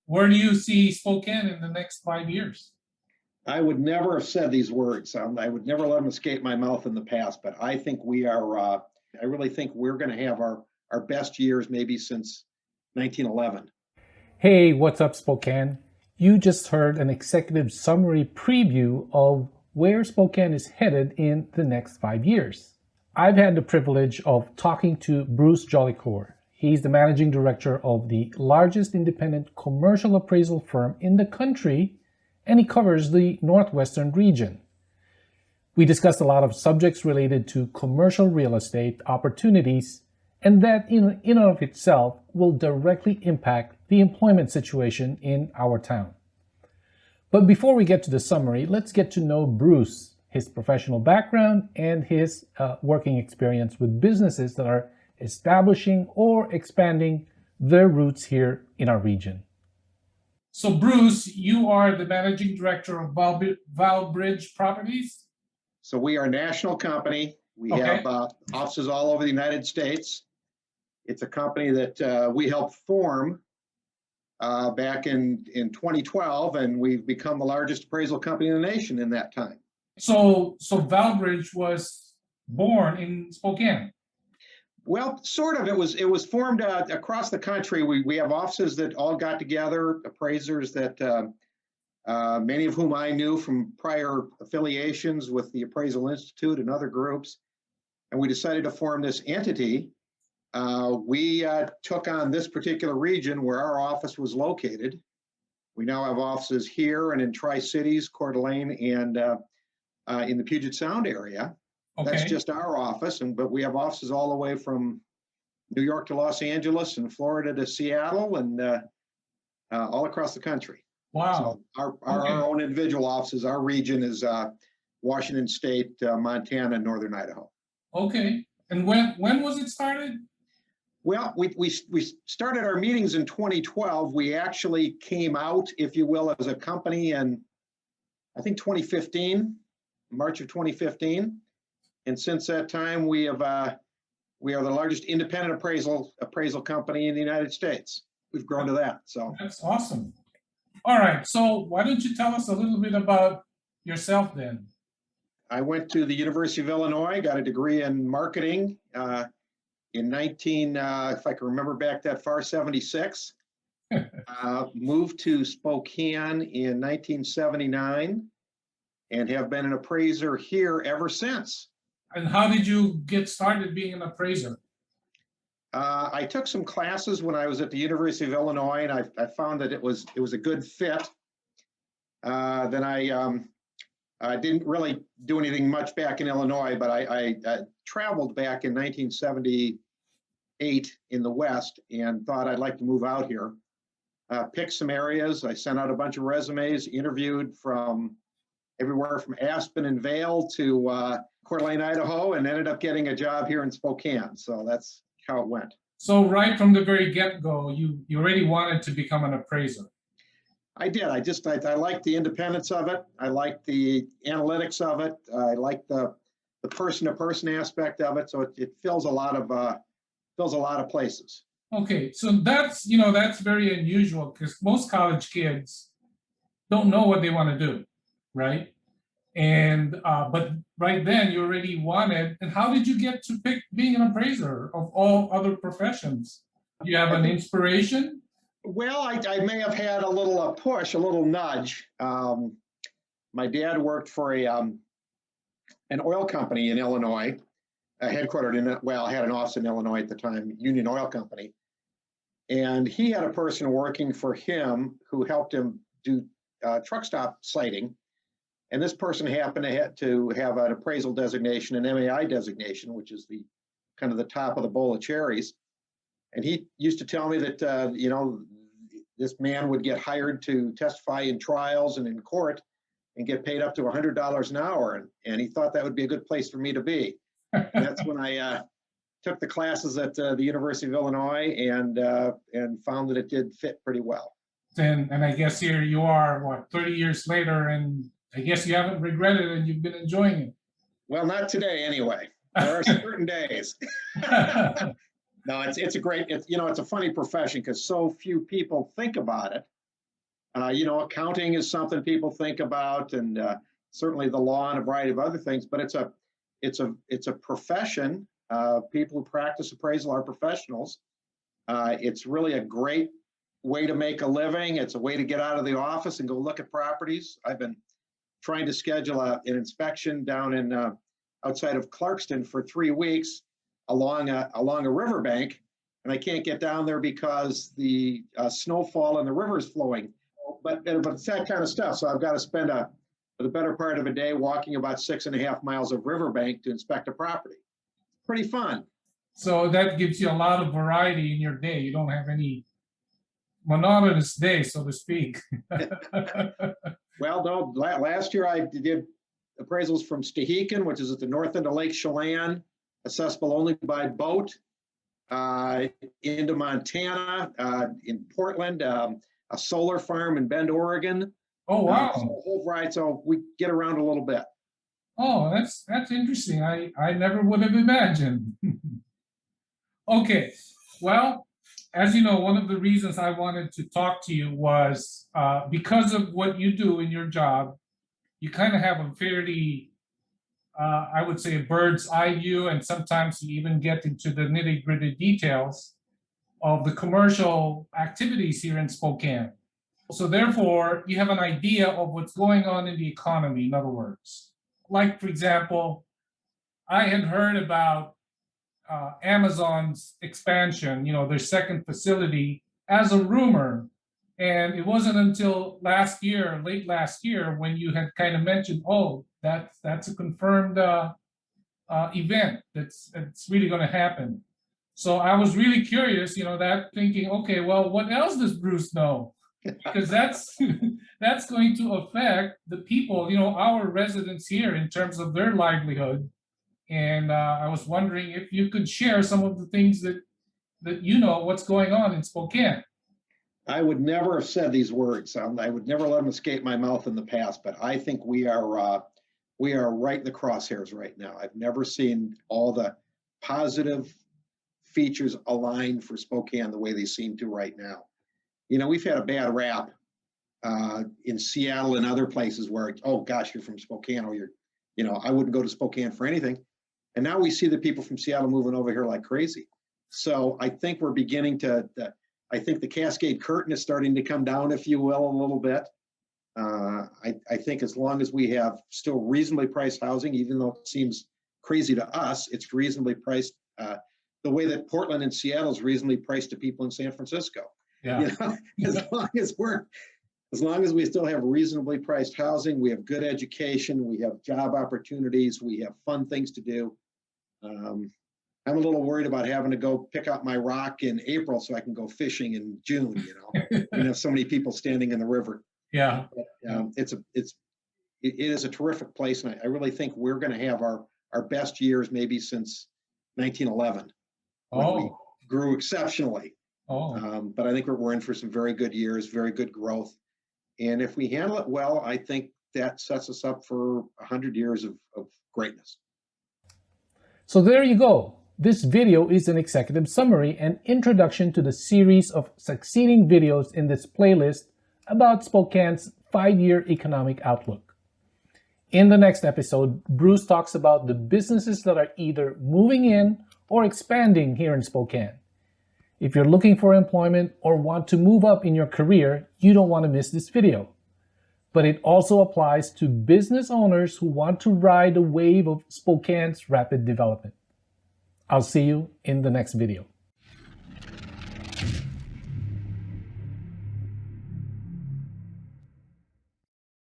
Where do you see Spokane in the next 5 years? I would never have said these words. I would never let them escape my mouth in the past, but I think we are, I really think we're going to have our best years maybe since 1911. Hey, what's up, Spokane? You just heard an executive summary preview of where Spokane is headed in the next 5 years. I've had the privilege of talking to Bruce Jolicoeur. He's the managing director of the largest independent commercial appraisal firm in the country, and he covers the Northwestern region. We discussed a lot of subjects related to commercial real estate opportunities, and that in and of itself will directly impact the employment situation in our town. But before we get to the summary, let's get to know Bruce, his professional background, and his working experience with businesses that are establishing or expanding their roots here in our region. So, Bruce, you are the managing director of Valbridge Properties? So we are a national company. We Okay. have offices all over the United States. It's a company that we helped form back in 2012, and we've become the largest appraisal company in the nation in that time. So Valbridge was born in Spokane. Well, sort of. It was formed across the country. We have offices that all got together, appraisers that many of whom I knew from prior affiliations with the Appraisal Institute and other groups, and we decided to form this entity. We took on this particular region where our office was located. We now have offices here and in Tri-Cities, Coeur d'Alene, and in the Puget Sound area. Okay. That's just our office, but we have offices all the way from New York to Los Angeles and Florida to Seattle and all across the country. Wow. So our own individual offices, our region is Washington State, Montana, and Northern Idaho. Okay. And when was it started? Well, we started our meetings in 2012. We actually came out, if you will, as a company in, I think, 2015, March of 2015. And since that time, we are the largest independent appraisal company in the United States. We've grown to that. So That's awesome. All right. So why don't you tell us a little bit about yourself then? I went to the University of Illinois, got a degree in marketing in if I can remember back that far, 76. Moved to Spokane in 1979 and have been an appraiser here ever since. And how did you get started being an appraiser? I took some classes when I was at the University of Illinois, and I found that it was a good fit. Then I didn't really do anything much back in Illinois, but I traveled back in 1978 in the West and thought I'd like to move out here. Picked some areas. I sent out a bunch of resumes, interviewed from everywhere from Aspen and Vail to Coeur d'Alene, Idaho, and ended up getting a job here in Spokane. So that's how it went. So right from the very get-go, you already wanted to become an appraiser. I did. I liked the independence of it. I liked the analytics of it. I liked the person-to-person aspect of it. So it fills a lot of places. Okay, so that's very unusual because most college kids don't know what they want to do, right? And but right then you already wanted. And how did you get to pick being an appraiser of all other professions? Do you have an inspiration? Well, I may have had a little push, a little nudge. My dad worked for an oil company in Illinois, headquartered had an office in Illinois at the time, Union Oil Company. And he had a person working for him who helped him do truck stop siting. And this person happened to have an appraisal designation, an MAI designation, which is the kind of the top of the bowl of cherries. And he used to tell me that, this man would get hired to testify in trials and in court and get paid up to $100 an hour. And he thought that would be a good place for me to be. And that's when I took the classes at the University of Illinois and found that it did fit pretty well. And I guess here you are, 30 years later, and I guess you haven't regretted it and you've been enjoying it. Well, not today anyway. There are certain days. No, it's a funny profession because so few people think about it. Accounting is something people think about, and certainly the law and a variety of other things. But it's a profession. People who practice appraisal are professionals. It's really a great way to make a living. It's a way to get out of the office and go look at properties. I've been trying to schedule an inspection down in outside of Clarkston for 3 weeks along a riverbank, and I can't get down there because the snowfall and the river is flowing. But it's that kind of stuff. So I've got to spend the better part of a day walking about 6.5 miles of riverbank to inspect a property. Pretty fun. So that gives you a lot of variety in your day. You don't have any monotonous day, so to speak. Well, no, last year I did appraisals from Stehekin, which is at the north end of Lake Chelan, accessible only by boat, into Montana, in Portland, a solar farm in Bend, Oregon. Oh, wow. So a whole variety, so we get around a little bit. Oh, that's interesting. I never would have imagined. Okay, well, as you know, one of the reasons I wanted to talk to you was because of what you do in your job. You kind of have a fairly, I would say, a bird's eye view, and sometimes you even get into the nitty-gritty details of the commercial activities here in Spokane. So therefore, you have an idea of what's going on in the economy, in other words. Like, for example, I had heard about Amazon's expansion, their second facility, as a rumor. And it wasn't until late last year, when you had kind of mentioned, oh, that's a confirmed event. That's really going to happen. So I was really curious, that thinking, okay, well, what else does Bruce know? Because that's that's going to affect the people, our residents here, in terms of their livelihood. And I was wondering if you could share some of the things that what's going on in Spokane. I would never have said these words. I would never let them escape my mouth in the past, but I think we are right in the crosshairs right now. I've never seen all the positive features aligned for Spokane the way they seem to right now. We've had a bad rap in Seattle and other places where, oh gosh, you're from Spokane, or I wouldn't go to Spokane for anything. And now we see the people from Seattle moving over here like crazy. So I think we're beginning I think the Cascade Curtain is starting to come down, if you will, a little bit. I think as long as we have still reasonably priced housing, even though it seems crazy to us, it's reasonably priced the way that Portland and Seattle is reasonably priced to people in San Francisco. Yeah. As long as we still have reasonably priced housing, we have good education, we have job opportunities, we have fun things to do. I'm a little worried about having to go pick up my rock in April so I can go fishing in June. So many people standing in the river. Yeah. But, it is a terrific place, and I really think we're going to have our best years maybe since 1911. When we grew exceptionally. But I think we're in for some very good years, very good growth. And if we handle it well, I think that sets us up for 100 years of greatness. So there you go. This video is an executive summary and introduction to the series of succeeding videos in this playlist about Spokane's 5-year economic outlook. In the next episode, Bruce talks about the businesses that are either moving in or expanding here in Spokane. If you're looking for employment or want to move up in your career, you don't want to miss this video. But it also applies to business owners who want to ride the wave of Spokane's rapid development. I'll see you in the next video.